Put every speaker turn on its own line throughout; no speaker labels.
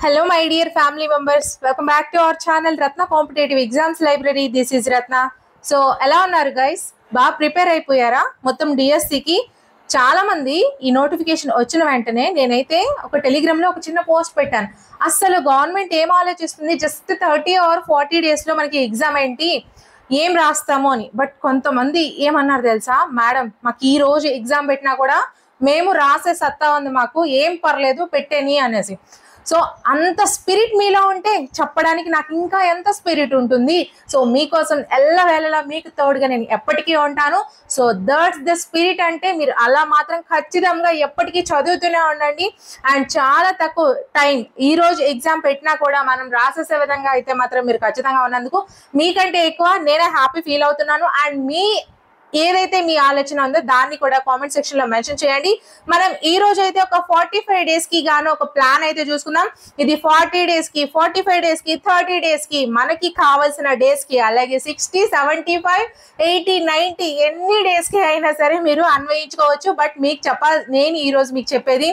Hello, my dear family members. Welcome back to our channel, Ratna Competitive Exams Library. This is Ratna. So, ఎలా ఉన్నారు guys? బాగా prepare అయిపోయారా మొత్తం డిఎస్సికి? చాలా మంది ఈ నోటిఫికేషన్ వచ్చిన వెంటనే నేనైతే ఒక టెలిగ్రామ్ లో ఒక చిన్న పోస్ట్ పెట్టాను. అసలు గవర్నమెంట్ ఏం ఆలోచిస్తుంది? జస్ట్ 30 or 40 days లో మనకి ఎగ్జామ్ ఏంటి, ఏం రాస్తాము అని. బట్ కొంతమంది ఏమన్నారు తెలుసా, మేడం మాకు ఈ రోజు ఎగ్జామ్ పెట్టినా కూడా మేము రాసే సత్తా ఉంది, మాకు ఏం పర్లేదు పెట్టేని అనేసి. సో అంత స్పిరిట్ మీలో ఉంటే చెప్పడానికి నాకు ఇంకా ఎంత స్పిరిట్ ఉంటుంది. సో మీకోసం ఎల్లవేళలా మీకు తోడుగా నేను ఎప్పటికీ ఉంటాను. సో దట్స్ ద స్పిరిట్ అంటే మీరు అలా మాత్రం ఖచ్చితంగా ఎప్పటికీ చదువుతూనే ఉండండి. అండ్ చాలా తక్కువ టైం, ఈ రోజు ఎగ్జామ్ పెట్టినా కూడా మనం రాసేసే విధంగా అయితే మాత్రం మీరు ఖచ్చితంగా ఉన్నందుకు మీకంటే ఎక్కువ నేనే హ్యాపీ ఫీల్ అవుతున్నాను. అండ్ మీ ఏదైతే మీ ఆలోచన ఉందో దాన్ని కూడా కామెంట్ సెక్షన్ లో మెన్షన్ చేయండి. మనం ఈ రోజు అయితే ఒక 45 days కి గాను ఒక ప్లాన్ అయితే చూసుకుందాం. ఇది 40 days కి, 45 days కి, 30 days కి, మనకి కావాల్సిన డేస్ కి, అలాగే 60, 75, 80, 90 ఎన్ని డేస్ కి అయినా సరే మీరు అన్వయించుకోవచ్చు. బట్ మీకు నేను ఈ రోజు మీకు చెప్పేది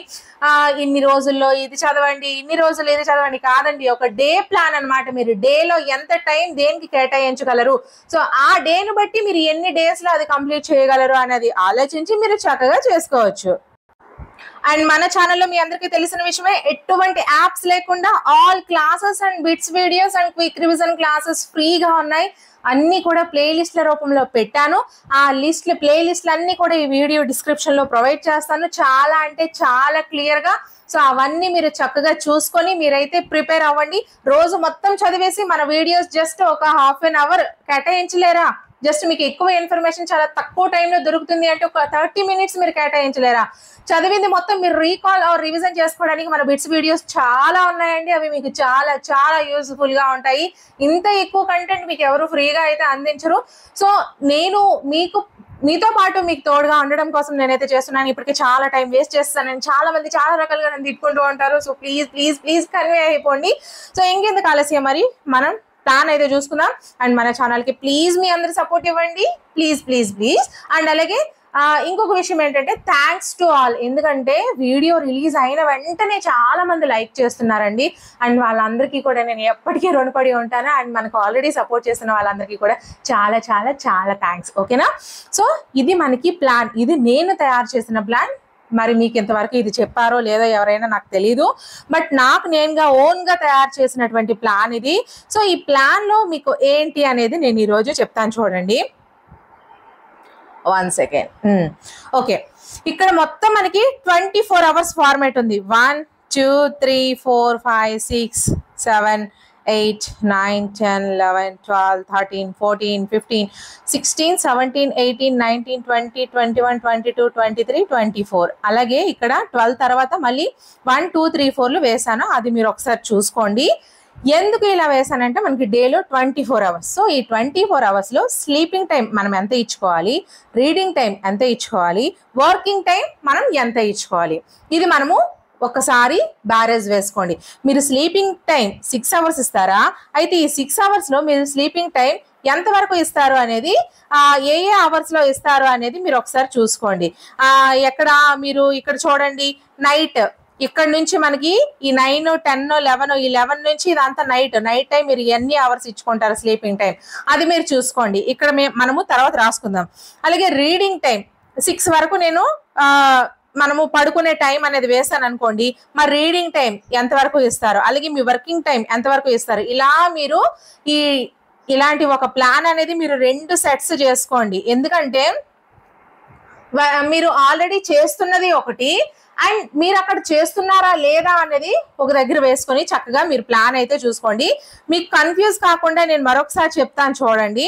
ఇన్ని రోజుల్లో ఇది చదవండి, ఇన్ని రోజులు ఇది చదవండి కాదండి. ఒక డే ప్లాన్ అనమాట. మీరు డేలో ఎంత టైం దేనికి కేటాయించగలరు, సో ఆ డేను బట్టి మీరు ఎన్ని డేస్ లో అది కంప్లీట్ చేయగలరు అనేది ఆలోచించి మీరు చక్కగా చేసుకోవచ్చు. అండ్ మన ఛానల్లో మీ అందరికీ తెలిసిన విషయమే, ఎటువంటి యాప్స్ లేకుండా all classes and bits videos and quick revision classes ఫ్రీగా ఉన్నాయి. అన్ని కూడా ప్లేలిస్ట్ల రూపంలో పెట్టాను. ఆ ప్లేలిస్ట్లు అన్ని కూడా ఈ వీడియో డిస్క్రిప్షన్ లో ప్రొవైడ్ చేస్తాను. చాలా అంటే చాలా క్లియర్ గా. సో అవన్నీ మీరు చక్కగా చూసుకొని మీరైతే ప్రిపేర్ అవ్వండి. రోజు మొత్తం చదివేసి మన వీడియోస్ జస్ట్ ఒక ½ an hour కేటాయించలేరా? జస్ట్ మీకు ఎక్కువ ఇన్ఫర్మేషన్ చాలా తక్కువ టైంలో దొరుకుతుంది అంటే ఒక 30 minutes మీరు కేటాయించలేరా? చదివింది మొత్తం మీరు రీకాల్ ఆర్ రివిజన్ చేసుకోవడానికి మన బిట్స్ వీడియోస్ చాలా ఉన్నాయండి. అవి మీకు చాలా చాలా యూస్ఫుల్ గా ఉంటాయి. ఇంత ఎక్కువ కంటెంట్ మీకు ఎవరు ఫ్రీగా అయితే అందించరు. సో నేను మీతో పాటు మీకు తోడుగా ఉండడం కోసం నేనైతే చేస్తున్నాను. ఇప్పటికే చాలా టైం వేస్ట్ చేస్తాను. చాలా మంది చాలా రకాలుగా నన్ను తిట్టుకుంటూ ఉంటారు. So please please please convey అయిపోండి. సో ఇంకెందుకు ఆలస్యం, మరి మనం ప్లాన్ అయితే చూసుకుందాం. అండ్ మన ఛానల్ కి ప్లీజ్ మీ అందరు సపోర్ట్ ఇవ్వండి, ప్లీజ్ ప్లీజ్ ప్లీజ్. అండ్ అలాగే ఇంకొక విషయం ఏంటంటే, థ్యాంక్స్ టు ఆల్. ఎందుకంటే వీడియో రిలీజ్ అయిన వెంటనే చాలా మంది లైక్ చేస్తున్నారండి. అండ్ వాళ్ళందరికీ కూడా నేను ఎప్పటికీ రుణపడి ఉంటాను. అండ్ మనకు ఆల్రెడీ సపోర్ట్ చేస్తున్న వాళ్ళందరికీ కూడా చాలా చాలా చాలా థ్యాంక్స్. ఓకేనా? సో ఇది మనకి ప్లాన్, ఇది నేను తయారు చేసిన ప్లాన్. మరి మీకు ఇంతవరకు ఇది చెప్పారో లేదో ఎవరైనా నాకు తెలీదు. బట్ నాకు నేనుగా ఓన్గా తయారు చేసినటువంటి ప్లాన్ ఇది. సో ఈ ప్లాన్లో మీకు ఏంటి అనేది నేను ఈరోజు చెప్తాను, చూడండి. 1 second. ఓకే, ఇక్కడ మొత్తం మనకి 24 hours ఫార్మేట్ ఉంది. 1 2 3 4 5 6 7 8 9 10 11 12 13 14 15 16 17 18 19 20 21 22 23 24. అలాగే ఇక్కడ 12 తర్వాత మళ్ళీ 1 2 3 4లు వేసాను. అది మీరు ఒకసారి చూసుకోండి. ఎందుకు ఇలా వేసానంటే మనకి డేలో 24 hours. సో ఈ 24 hours లో స్లీపింగ్ టైం మనం ఎంత ఇచ్చుకోవాలి, రీడింగ్ టైం ఎంత ఇచ్చుకోవాలి, వర్కింగ్ టైం మనం ఎంత ఇచ్చుకోవాలి, ఇది మనము ఒకసారి బ్యారేజ్ వేసుకోండి. మీరు స్లీపింగ్ టైం 6 hours ఇస్తారా? అయితే ఈ 6 hours లో మీరు స్లీపింగ్ టైం ఎంతవరకు ఇస్తారు అనేది, ఏ అవర్స్ లో ఇస్తారు అనేది మీరు ఒకసారి చూసుకోండి. మీరు ఇక్కడ చూడండి, నైట్ ఇక్కడ నుంచి మనకి ఈ 9 10 11 ఈ 11 నుంచి ఇదంతా నైట్ టైం మీరు ఎన్ని అవర్స్ ఇచ్చుకుంటారు స్లీపింగ్ టైం, అది మీరు చూసుకోండి. ఇక్కడ మనము తర్వాత రాసుకుందాం. అలాగే రీడింగ్ టైం 6 వరకు నేను మనము పడుకునే టైం అనేది వేసాను అనుకోండి. మరి రీడింగ్ టైం ఎంతవరకు ఇస్తారు, అలాగే మీ వర్కింగ్ టైం ఎంతవరకు ఇస్తారు. ఇలా మీరు ఇలాంటి ఒక ప్లాన్ అనేది మీరు 2 sets చేసుకోండి. ఎందుకంటే మీరు ఆల్రెడీ చేస్తున్నది ఒకటి, అండ్ మీరు అక్కడ చేస్తున్నారా లేదా అనేది ఒక దగ్గర వేసుకొని చక్కగా మీరు ప్లాన్ అయితే చూసుకోండి. మీకు కన్ఫ్యూజ్ కాకుండా నేను మరొకసారి చెప్తాను, చూడండి.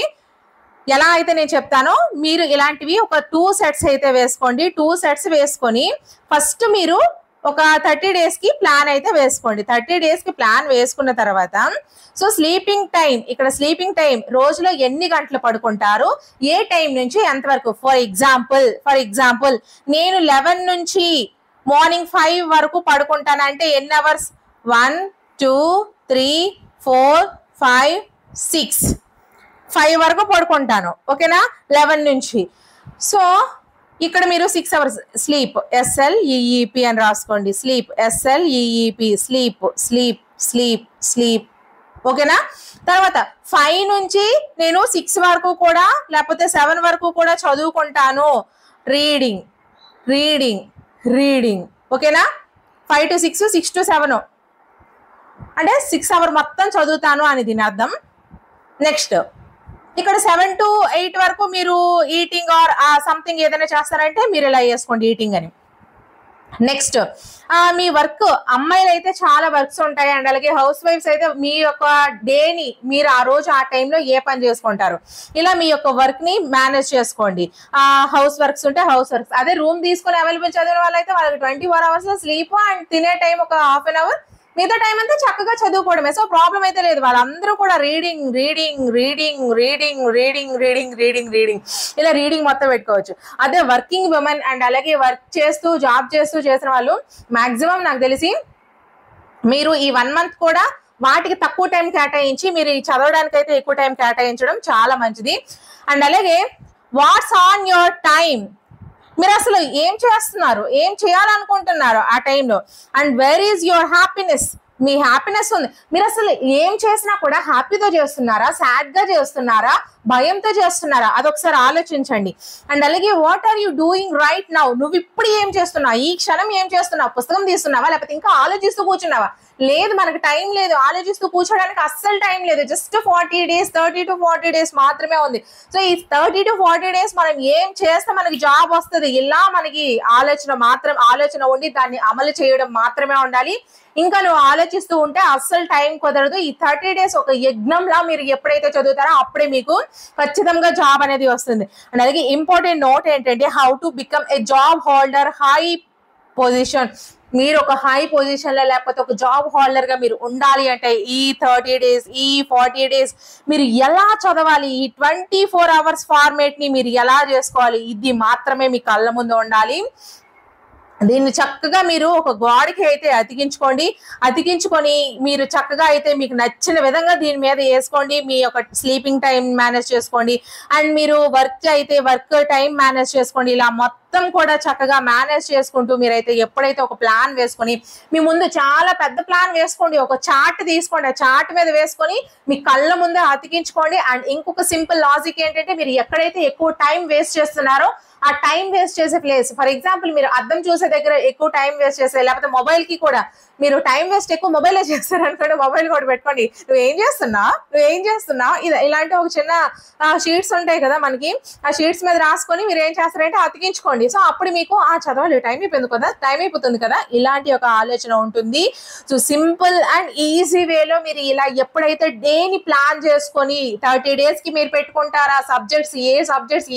ఎలా అయితే నేను చెప్తానో మీరు ఇలాంటివి ఒక 2 sets అయితే వేసుకోండి. 2 sets వేసుకొని ఫస్ట్ మీరు ఒక 30 days కి ప్లాన్ అయితే వేసుకోండి. 30 days కి ప్లాన్ వేసుకున్న తర్వాత సో స్లీపింగ్ టైం, ఇక్కడ స్లీపింగ్ టైం రోజులో ఎన్ని గంటలు పడుకుంటారు, ఏ టైం నుంచి ఎంతవరకు. ఫర్ ఎగ్జాంపుల్ నేను 11 నుంచి మార్నింగ్ 5 వరకు పడుకుంటానంటే ఎన్ని అవర్స్? 1 2 3 4 5 6 5 వరకు పడుకుంటాను. ఓకేనా? 11 నుంచి. సో ఇక్కడ మీరు 6 hours స్లీప్, SLEEP అని రాసుకోండి. Sleep, SLEEP, sleep sleep sleep sleep. ఓకేనా? తర్వాత 5 నుంచి నేను 6 వరకు కూడా లేకపోతే 7 వరకు కూడా చదువుకుంటాను. Reading reading reading. ఓకేనా? 5 to 6, 6 to 7 అంటే 6 hours మొత్తం చదువుతాను అని దీని అర్థం. నెక్స్ట్ ఇక్కడ 7 to 8 వరకు మీరు ఈటింగ్ ఆర్ సంథింగ్ ఏదైనా చేస్తారంటే మీరు ఇలా వేసుకోండి ఈటింగ్ అని. నెక్స్ట్ మీ వర్క్, అమ్మాయిలు అయితే చాలా వర్క్స్ ఉంటాయి అండ్ అలాగే హౌస్ వైఫ్స్ అయితే మీ యొక్క డేని మీరు ఆ రోజు ఆ టైంలో ఏ పని చేసుకుంటారు, ఇలా మీ యొక్క వర్క్ ని మేనేజ్ చేసుకోండి. హౌస్ వర్క్స్ ఉంటే హౌస్ వర్క్స్, అదే రూమ్ తీసుకుని అవైలబుల్ చదివిన వాళ్ళైతే వాళ్ళకి 24 hours స్లీప్ అండ్ తినే టైం ఒక ½ an hour, మిగతా టైం అంతా చక్కగా చదువుకోవడమే. సో ప్రాబ్లం అయితే లేదు. వాళ్ళందరూ కూడా reading reading reading reading reading reading reading reading ఇలా రీడింగ్ మొత్తం పెట్టుకోవచ్చు. అదే వర్కింగ్ ఉమెన్ అండ్ అలాగే వర్క్ చేస్తూ జాబ్ చేస్తూ చేసిన వాళ్ళు మాక్సిమం నాకు తెలిసి మీరు ఈ 1 month కూడా వాటికి తక్కువ టైం కేటాయించి మీరు చదవడానికి అయితే ఎక్కువ టైం కేటాయించడం చాలా మంచిది. అండ్ అలాగే వాట్స్ ఆన్ యువర్ టైం, మీరు అసలు ఏం చేస్తున్నారు, ఏం చేయాలనుకుంటున్నారు ఆ టైంలో, and where is your happiness, me happiness ఉంది. మీరు అసలు ఏం చేసినా కూడా హ్యాపీతో చేస్తున్నారా, సాడ్ గా చేస్తున్నారా, భయంతో చేస్తున్నారా, అదొకసారి ఆలోచించండి. అండ్ అలాగే what are you doing right now, నువ్వు ఇప్పుడు ఏం చేస్తున్నావు, ఈ క్షణం ఏం చేస్తున్నావు, పుస్తకం తీస్తున్నావా లేకపోతే ఇంకా ఆలోచిస్తూ కూర్చున్నావా? లేదు, మనకు టైం లేదు, ఆలోచిస్తూ కూర్చోడానికి అస్సలు టైం లేదు. జస్ట్ 40 days 30 to 40 days మాత్రమే ఉంది. సో ఈ 30 to 40 days మనం ఏం చేస్తే మనకి జాబ్ వస్తుంది, ఇలా మనకి ఆలోచన ఉండి దాన్ని అమలు చేయడం మాత్రమే ఉండాలి. ఇంకా నువ్వు ఆలోచిస్తూ ఉంటే అస్సలు టైం కుదరదు. ఈ 30 days ఒక యజ్ఞంలా మీరు ఎప్పుడైతే చదువుతారో అప్పుడే మీకు ఖచ్చితంగా జాబ్ అనేది వస్తుంది. అండ్ అలాగే ఇంపార్టెంట్ నోట్ ఏంటంటే how to become a job holder high position. మీరు ఒక హై పొజిషన్ లో లేకపోతే ఒక జాబ్ హోల్డర్ గా మీరు ఉండాలి అంటే ఈ 30 days ఈ 40 days మీరు ఎలా చదవాలి, ఈ 24 hours ఫార్మేట్ ని మీరు ఎలా చేసుకోవాలి, ఇది మాత్రమే మీ కళ్ళ ముందు ఉండాలి. దీన్ని చక్కగా మీరు ఒక గోడకి అయితే అతికించుకొని మీరు చక్కగా అయితే మీకు నచ్చిన విధంగా దీని మీద వేసుకోండి. మీ యొక్క స్లీపింగ్ టైం మేనేజ్ చేసుకోండి అండ్ మీరు వర్క్ టైం మేనేజ్ చేసుకోండి. ఇలా మొత్తం కూడా చక్కగా మేనేజ్ చేసుకుంటూ మీరైతే ఎప్పుడైతే ఒక ప్లాన్ వేసుకొని మీ ముందు చాలా పెద్ద ప్లాన్ వేసుకోండి, ఒక చార్ట్ తీసుకోండి, ఆ చార్ట్ మీద వేసుకొని మీ కళ్ళ ముందే అతికించుకోండి. అండ్ ఇంకొక సింపుల్ లాజిక్ ఏంటంటే మీరు ఎక్కడైతే ఎక్కువ టైం వేస్ట్ చేస్తున్నారో ఆ టైం వేస్ట్ చేసే ప్లేస్, ఫర్ ఎగ్జాంపుల్ మీరు అద్దం చూసే దగ్గర ఎక్కువ టైం వేస్ట్ చేస్తే లేకపోతే మొబైల్ కి కూడా మీరు టైం వేస్ట్ ఎక్కువ మొబైలే చేస్తారు అనుకోండి, మొబైల్ కూడా పెట్టుకోండి. నువ్వేం చేస్తున్నావు ఇలాంటి ఒక చిన్న షీట్స్ ఉంటాయి కదా మనకి, ఆ షీట్స్ మీద రాసుకొని మీరు ఏం చేస్తారంటే అతికించుకోండి. సో అప్పుడు మీకు చదవాలి టైం అయిపోతుంది కదా ఇలాంటి ఒక ఆలోచన ఉంటుంది. సో సింపుల్ అండ్ ఈజీ వేలో మీరు ఇలా ఎప్పుడైతే డేని ప్లాన్ చేసుకొని 30 days కి మీరు పెట్టుకుంటారా సబ్జెక్ట్స్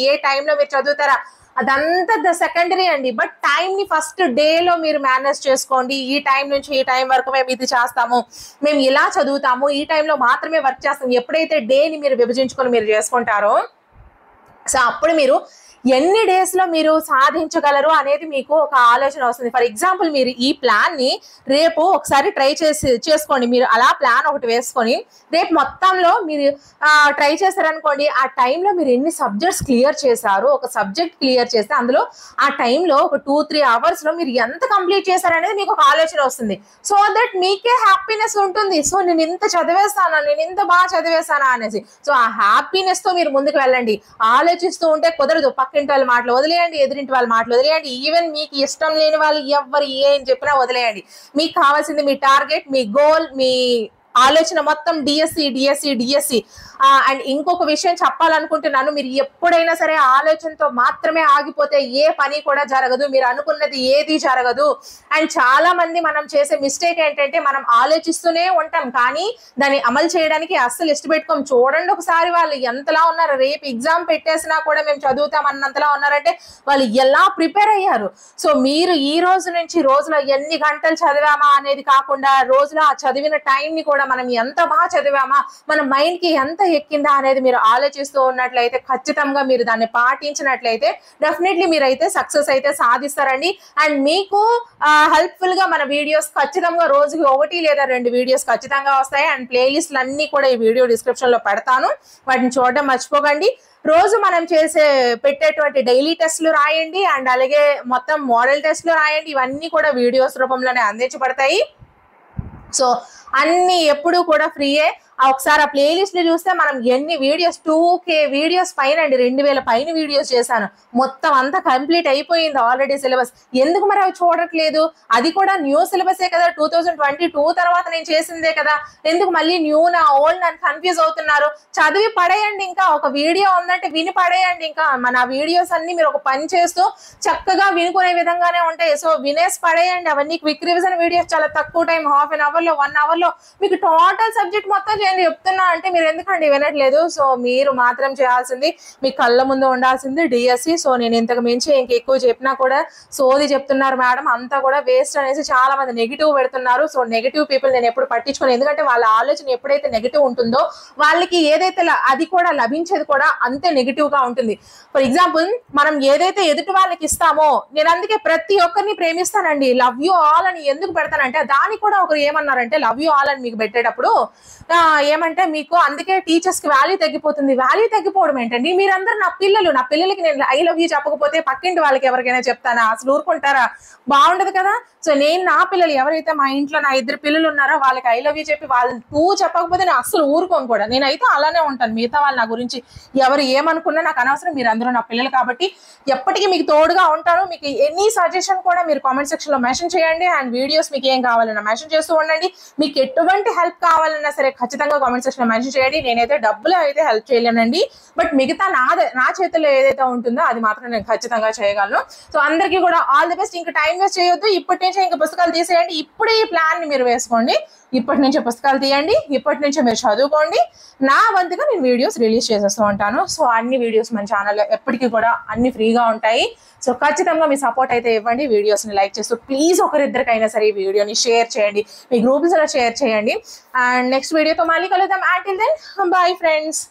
ఏ టైంలో మీరు చదువుతారా అదంతా సెకండరీ అండి. బట్ టైం ని ఫస్ట్ డేలో మీరు మేనేజ్ చేసుకోండి. ఈ టైం నుంచి ఈ టైం వరకు మేము ఇది చేస్తాము, మేము ఇలా చదువుతాము, ఈ టైంలో మాత్రమే వర్క్ చేస్తాము. ఎప్పుడైతే డేని మీరు విభజించుకొని మీరు చేసుకుంటారో సో అప్పుడు మీరు ఎన్ని డేస్ లో మీరు సాధించగలరు అనేది మీకు ఒక ఆలోచన వస్తుంది. ఫర్ ఎగ్జాంపుల్ మీరు ఈ ప్లాన్ ని రేపు ఒకసారి ట్రై చేసుకోండి. మీరు అలా ప్లాన్ ఒకటి వేసుకొని రేపు మొత్తంలో మీరు ట్రై చేశారనుకోండి, ఆ టైంలో మీరు ఎన్ని సబ్జెక్ట్స్ క్లియర్ చేశారు, ఒక సబ్జెక్ట్ క్లియర్ చేస్తే అందులో ఆ టైంలో ఒక 2-3 hours లో మీరు ఎంత కంప్లీట్ చేశారనేది మీకు ఒక ఆలోచన వస్తుంది. సో దట్ మీకే హ్యాపీనెస్ ఉంటుంది. సో నేను ఇంత చదివేస్తానా, నేను ఇంత బాగా చదివేస్తానా అనేసి. సో ఆ హ్యాపీనెస్ తో మీరు ముందుకు వెళ్ళండి. ఆలోచిస్తూ ఉంటే కుదరదు. పక్కింటి వాళ్ళ మాటలు వదిలేయండి, ఎదురింటి వాళ్ళ మాటలు వదిలేయండి, ఈవెన్ మీకు ఇష్టం లేని వాళ్ళు ఎవరు ఏం చెప్పినా వదిలేయండి. మీకు కావాల్సింది మీ టార్గెట్, మీ గోల్, మీ ఆలోచన మొత్తం డిఎస్సి. అండ్ ఇంకొక విషయం చెప్పాలనుకుంటున్నాను, మీరు ఎప్పుడైనా సరే ఆలోచనతో మాత్రమే ఆగిపోతే ఏ పని కూడా జరగదు, మీరు అనుకున్నది ఏది జరగదు. అండ్ చాలా మంది మనం చేసే మిస్టేక్ ఏంటంటే మనం ఆలోచిస్తూనే ఉంటాం కానీ దాన్ని అమలు చేయడానికి అస్సలు ఇష్టపెట్టుకోం. చూడండి ఒకసారి వాళ్ళు ఎంతలా ఉన్నారు, రేపు ఎగ్జామ్ పెట్టేసినా కూడా మేము చదువుతాం అన్నంతలా ఉన్నారంటే వాళ్ళు ఎలా ప్రిపేర్ అయ్యారు. సో మీరు ఈ రోజు నుంచి రోజులో ఎన్ని గంటలు చదివామా అనేది కాకుండా రోజులో ఆ చదివిన టైం ని కూడా కూడా మనం ఎంత బాగా చదివామా, మన మైండ్ కి ఎంత ఎక్కిందా అనేది మీరు ఆలోచిస్తూ ఉన్నట్లయితే ఖచ్చితంగా మీరు దాన్ని పాటించినట్లయితే డెఫినెట్లీ మీరైతే సక్సెస్ అయితే సాధిస్తారండి. అండ్ మీకు హెల్ప్ఫుల్ గా మన వీడియోస్ ఖచ్చితంగా రోజుకి 1 లేదా 2 వీడియోస్ ఖచ్చితంగా వస్తాయి. అండ్ ప్లేలిస్ట్లు అన్ని కూడా ఈ వీడియో డిస్క్రిప్షన్ లో పెడతాను, వాటిని చూడడం మర్చిపోకండి. రోజు మనం పెట్టేటువంటి డైలీ టెస్ట్లు రాయండి, అండ్ అలాగే మొత్తం మోడల్ టెస్ట్లు రాయండి. ఇవన్నీ కూడా వీడియోస్ రూపంలోనే అందించబడతాయి. సో అన్ని ఎప్పుడు కూడా ఫ్రీయే. ఒకసారి ఆ ప్లేలిస్ట్ ని చూస్తే మనం ఎన్ని వీడియోస్ 2K వీడియోస్ పైన అండి, 2000 పైన వీడియోస్ చేశాను. మొత్తం అంతా కంప్లీట్ అయిపోయింది ఆల్రెడీ సిలబస్. ఎందుకు మరి అవి చూడట్లేదు? అది కూడా న్యూ సిలబసే కదా, 2022 తర్వాత నేను చేసిందే కదా, ఎందుకు మళ్ళీ న్యూ నా ఓల్డ్ అని కన్ఫ్యూజ్ అవుతున్నారు? చదివి పడేయండి, ఇంకా ఒక వీడియో ఉందంటే విని పడేయండి. ఇంకా మన వీడియోస్ అన్ని మీరు ఒక పని చేస్తూ చక్కగా వినుకునే విధంగానే ఉంటాయి. సో వినేసి పడేయండి. అవన్నీ క్విక్ రివిజన్ వీడియోస్, చాలా తక్కువ టైం, హాఫ్ అన్ అవర్ లో 1 అవర్ లో మీకు టోటల్ సబ్జెక్ట్ మొత్తం చెప్తున్నా అంటే మీరు ఎందుకండి వినట్లేదు? సో మీరు మాత్రం చేయాల్సింది, మీ కళ్ళ ముందు ఉండాల్సింది డిఎస్సి. సో నేను ఇంతకు మించి ఇంకెక్కువ చెప్పినా కూడా సోది చెప్తున్నారు మేడం, అంతా కూడా వేస్ట్ అనేసి చాలా మంది నెగిటివ్ పెడుతున్నారు. సో నెగిటివ్ పీపుల్ నేను ఎప్పుడు పట్టించుకోను, ఎందుకంటే వాళ్ళ ఆలోచన ఎప్పుడైతే నెగిటివ్ ఉంటుందో వాళ్ళకి ఏదైతే అది కూడా లభించేది కూడా అంతే నెగిటివ్ గా ఉంటుంది. ఫర్ ఎగ్జాంపుల్, మనం ఏదైతే ఎదుటి వాళ్ళకి ఇస్తామో, నేను అందుకే ప్రతి ఒక్కరిని ప్రేమిస్తానండి, లవ్ యూ ఆల్ అని ఎందుకు పెడతానంటే, దానికి కూడా ఒకరు ఏమన్నారంటే లవ్ యూ ఆల్ అని మీకు పెట్టేటప్పుడు ఏమంటే మీకు అందుకే టీచర్స్ కి వాల్యూ తగ్గిపోతుంది. వాల్యూ తగ్గిపోవడం ఏంటండి? మీరందరూ నా పిల్లలు, నా పిల్లలకి నేను ఐ లవ్ యూ చెప్పకపోతే పక్కింటి వాళ్ళకి ఎవరికైనా చెప్తానా? అసలు ఊరుకుంటారా? బాగుండదు కదా. సో నేను నా పిల్లలు ఎవరైతే మా ఇంట్లో నా 2 పిల్లలు ఉన్నారో వాళ్ళకి ఐ లవ్ యూ చెప్పి వాళ్ళు చెప్పకపోతే నేను అసలు ఊరుకోను కూడా. నేనైతే అలానే ఉంటాను. మిగతా వాళ్ళు నా గురించి ఎవరు ఏమనుకున్నా నాకు అనవసరం, మీరు అందరూ నా పిల్లలు కాబట్టి ఎప్పటికీ మీకు తోడుగా ఉంటాను. మీకు ఎనీ సజెషన్ కూడా మీరు కామెంట్ సెక్షన్ లో మెన్షన్ చేయండి. అండ్ వీడియోస్ మీకు ఏం కావాలన్నా మెన్షన్ చేస్తూ ఉండండి. మీకు ఎటువంటి హెల్ప్ కావాలన్నా సరే ఖచ్చితంగా కామెంట్ సెక్షన్ లో మెన్షన్ చేయండి. నేనైతే డబ్బులు అయితే హెల్ప్ చేయలేనండి, బట్ మిగతా నా చేతుల్లో ఏదైతే ఉంటుందో అది మాత్రం నేను ఖచ్చితంగా చేయగలను. సో అందరికీ కూడా ఆల్ ది బెస్ట్. ఇంకా టైం వేస్ట్ చేయొద్దు, ఇప్పటి నుంచే ఇంకా పుస్తకాలు తీసేయండి. ఇప్పుడే ఈ ప్లాన్ ని మీరు వేసుకోండి, ఇప్పటి నుంచే పుస్తకాలు తీయండి, ఇప్పటి నుంచే మీరు చదువుకోండి. నా వంతుగా నేను వీడియోస్ రిలీజ్ చేసేస్తూ ఉంటాను. సో అన్ని వీడియోస్ మన ఛానల్లో ఎప్పటికీ కూడా అన్ని ఫ్రీగా ఉంటాయి. సో ఖచ్చితంగా మీ సపోర్ట్ అయితే ఇవ్వండి, వీడియోస్ని లైక్ చేస్తూ ప్లీజ్ ఒకరిద్దరికైనా సరే ఈ వీడియోని షేర్ చేయండి, మీ గ్రూప్స్లో షేర్ చేయండి. అండ్ నెక్స్ట్ వీడియోతో మళ్ళీ కలుద్దాం. Until then bye friends.